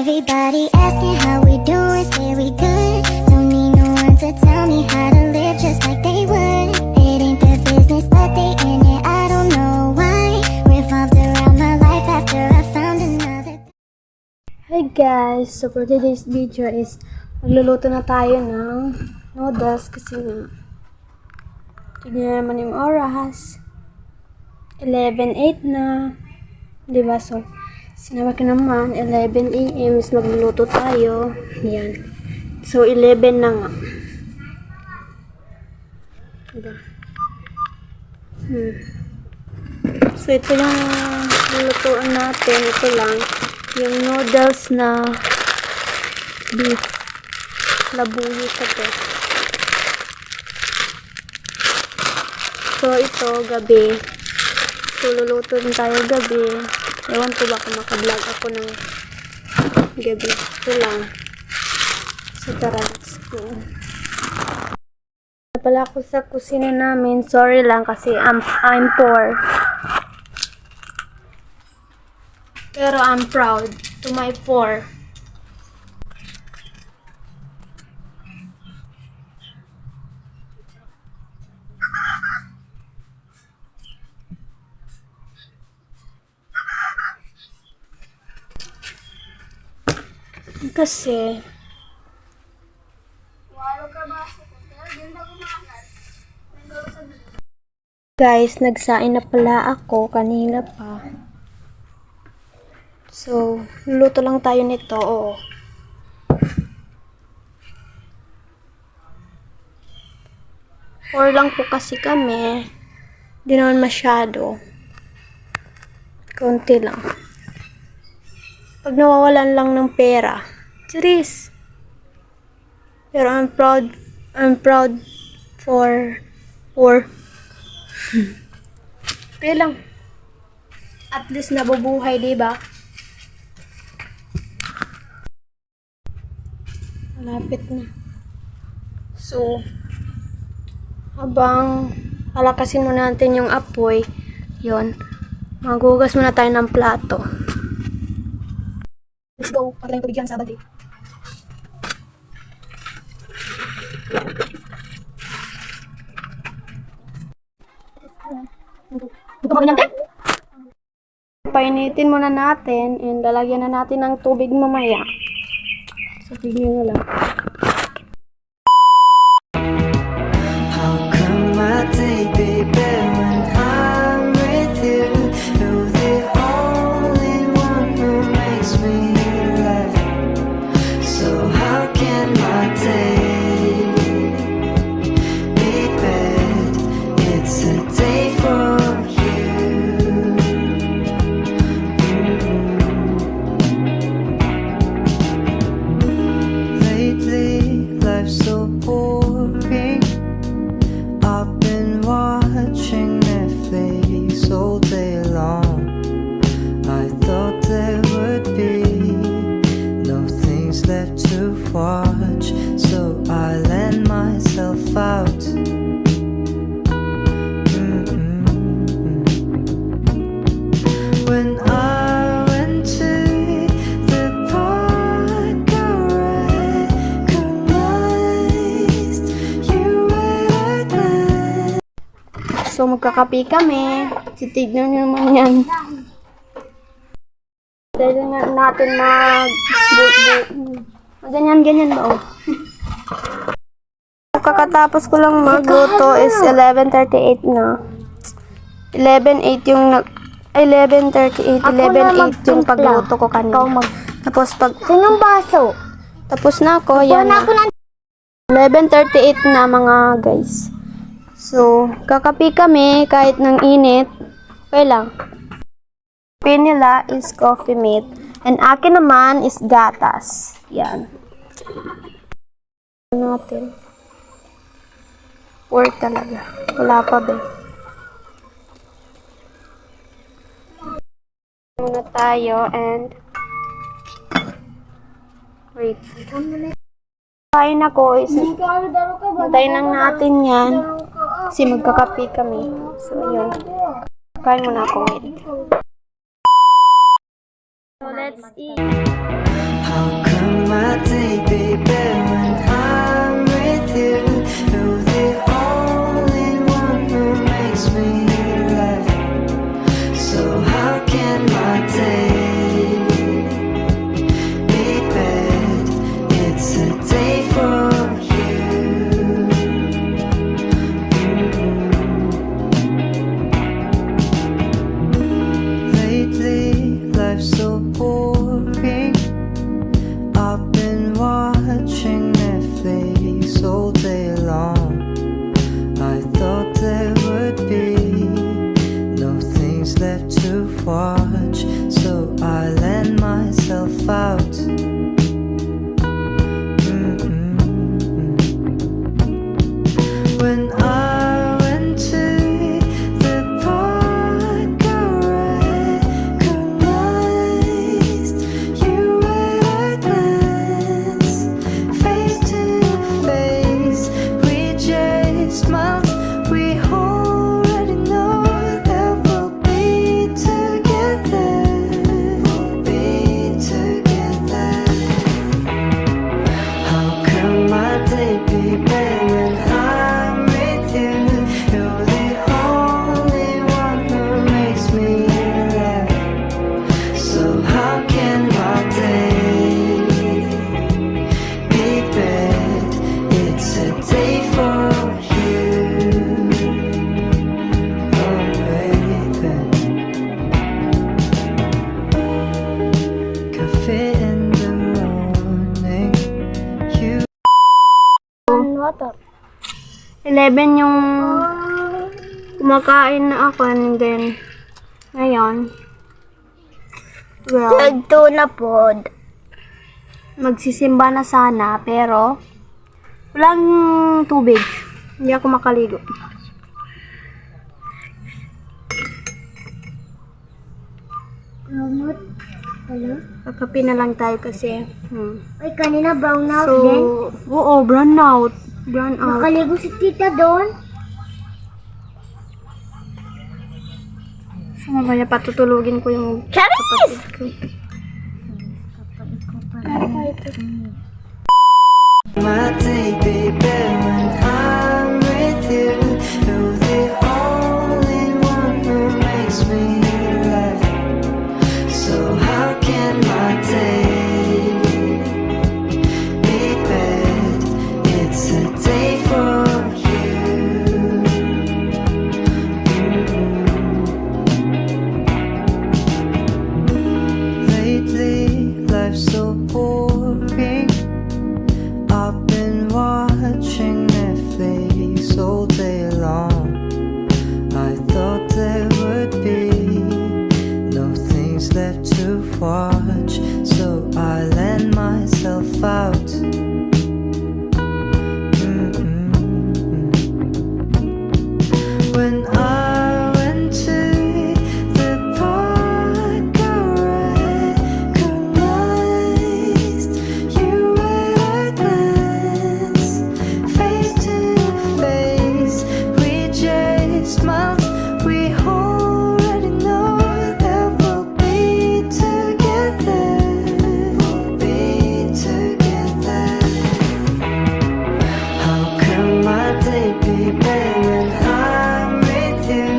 Everybody asking how we doing, say we good. Don't need no one to tell me how to live just like they would. It ain't their business, but they in it, I don't know why. Revolved around my life after I found another. Hi guys! So for today's video is magluluto na tayo ng noodles kasi tignan naman yung oras. 11:08 na. Diba? So, sinabi ko naman 11 AM is magluluto tayo. Yan. So, 11 na nga. Diba? So, ito yung lulutuan natin. Ito lang. Yung noodles na beef. Labuyo ka to. So, ito, gabi. So, luluto din tayo gabi. Ewan ko baka makablog ako ng gabi. Ito lang. So, tara, let's go. Pala ako sa kusina namin. Sorry lang kasi I'm poor. Pero I'm proud to my poor. Kasi guys, nagsain na pala ako kanina pa. So, luluto lang tayo nito. Oo. Or lang po kasi kami. Di naman masyado. Konti lang. Pag nawawalan lang ng pera. Charis. Pero I'm proud for kaya lang. At least nabubuhay, diba? Malapit na. So, habang palakasin muna natin yung apoy, yon, magugas muna tayo ng plato. Let's go. Patay ko bigyan sa balik. Painitin muna natin and lalagyan na natin ng tubig mamaya. So, tignan nyo lang. How come my day be better when I'm with you? You're the only one who makes me laugh. So how can my day be bad? It's a day for you. Lately, life's so boring. I've been watching Netflix all day long. I thought there would be no things left to watch, so I let myself out. When I went to the park, I recognized you at a glance. So, magkakape kami. Titignan nyo naman yan. Dahil nga natin ganyan ba, oh? Kakatapos ko lang magluto is 11:38 na. 11:08 yung 11:38, 11:08 yung pagluto ko kanina. Tapos Sinong baso? tapos na ako, yan na. 11:38 na mga guys. So, kakape kami kahit ng init. Okay lang. Kape nila is Coffee Mate. And akin naman is gatas. Yan. Natin. Work talaga. Wala pa ba? Muna tayo and wait. Kain ako is hintayin lang natin yan kasi magkakape kami. So, yun. Kain muna ako. Wait. So, let's eat. How 11 yung kumakain na ako and then ngayon 12. Tagto na po. Magsisimba na sana pero walang tubig. Hindi ako makaligo. Kakape na lang tayo kasi. Ay, kanina brown out So, din. oo, brown out. Brown out. Nakaligo si tita doon. So, mamaya patutulugin ko yung Charis! kapatid ko. My day, baby, when I'm with you, you're the only one who makes me laugh. So how can my day be bad? It's a day for you. Lately, life's so boring. I've been watching Netflix all day long. I thought there would be no things left to watch, so I let myself out. When I went to the park, I recognized you at a glance. Face to face, we just smiled. We already know that we'll be together. We'll be together. How can my day be better when I'm with you?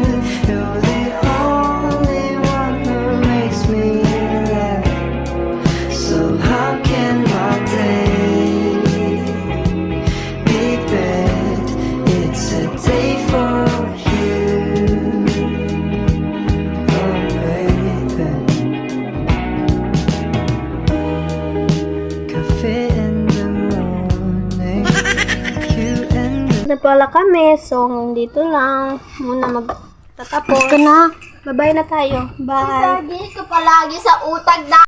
You're the only one who makes me laugh. So how can my day be bad? It's a day for you. Oh baby. Cafe in the morning. You and the Na pala kami, so dito lang muna magtatapos. Ito na. Bye-bye na tayo. Bye. Hindi ka palagi sa utag na.